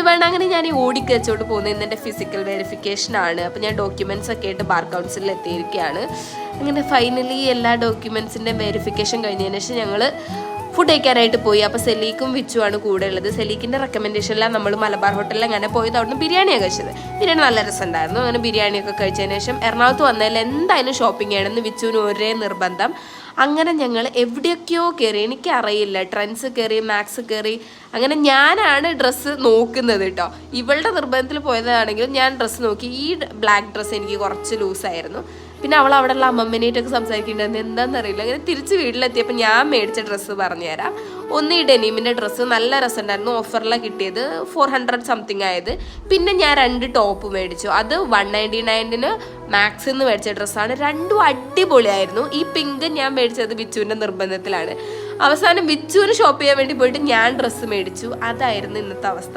വേണ്ട അങ്ങനെ ഞാൻ ഈ ഓടിക്ക് വെച്ചോണ്ട് പോകുന്നത് ഇന്നെൻ്റെ ഫിസിക്കൽ വെരിഫിക്കേഷനാണ്. അപ്പോൾ ഞാൻ ഡോക്യുമെൻറ്റ്സ് ഒക്കെ ആയിട്ട് ബാർ കൗൺസിലിൽ എത്തിയിരിക്കുകയാണ്. അങ്ങനെ ഫൈനലി എല്ലാ ഡോക്യുമെൻറ്റ്സിൻ്റെ വെരിഫിക്കേഷൻ കഴിഞ്ഞതിന് ശേഷം ഞങ്ങൾ ഫുഡ് കഴിക്കാനായിട്ട് പോയി. അപ്പോൾ സെലീക്കും വിച്ചുവാണ് കൂടെ ഉള്ളത്. സെലീക്കിൻ്റെ റെക്കമെൻഡേഷനിലാണ് നമ്മൾ മലബാർ ഹോട്ടലിൽ അങ്ങനെ പോയത്. അവിടുന്ന് ബിരിയാണിയാണ് കഴിച്ചത്. ബിരിയാണി നല്ല രസമുണ്ടായിരുന്നു. അങ്ങനെ ബിരിയാണിയൊക്കെ കഴിച്ചതിന് ശേഷം എറണാകുളത്ത് വന്നതിൽ എന്തായാലും ഷോപ്പിംഗ് ചെയ്യണമെന്ന് വിച്ചുവിന് ഒരേ നിർബന്ധം. അങ്ങനെ ഞങ്ങൾ എവിടെയൊക്കെയോ കയറി, എനിക്കറിയില്ല, ട്രെൻഡ്സ് കയറി, മാക്സ് കയറി. അങ്ങനെ ഞാനാണ് ഡ്രസ്സ് നോക്കുന്നത് കേട്ടോ. ഇവളുടെ നിർബന്ധത്തിൽ പോയതാണെങ്കിലും ഞാൻ ഡ്രസ്സ് നോക്കി. ഈ ബ്ലാക്ക് ഡ്രസ്സ് എനിക്ക് കുറച്ച് ലൂസായിരുന്നു. പിന്നെ അവൾ അവിടെ ഉള്ള അമ്മമ്മേനായിട്ടൊക്കെ സംസാരിക്കുന്നുണ്ടായിരുന്നു, എന്താണെന്നറിയില്ല. അങ്ങനെ തിരിച്ച് വീട്ടിലെത്തിയപ്പോൾ ഞാൻ മേടിച്ച ഡ്രസ്സ് പറഞ്ഞുതരാം. ഒന്ന് ഈ ഡെനീമിൻ്റെ ഡ്രസ്സ് നല്ല രസമുണ്ടായിരുന്നു. ഓഫറിലാണ് കിട്ടിയത്, 400 സംതിങ് ആയത്. പിന്നെ ഞാൻ 2 ടോപ്പ് മേടിച്ചു. അത് 199 മാക്സിൽ നിന്ന് മേടിച്ച ഡ്രസ്സാണ്. രണ്ടും അടിപൊളിയായിരുന്നു. ഈ പിങ്ക് ഞാൻ മേടിച്ചത് വിച്ചുവിൻ്റെ നിർബന്ധത്തിലാണ്. അവസാനം വിച്ചുവിന് ഷോപ്പ് ചെയ്യാൻ വേണ്ടി പോയിട്ട് ഞാൻ ഡ്രസ്സ് മേടിച്ചു. അതായിരുന്നു ഇന്നത്തെ അവസ്ഥ.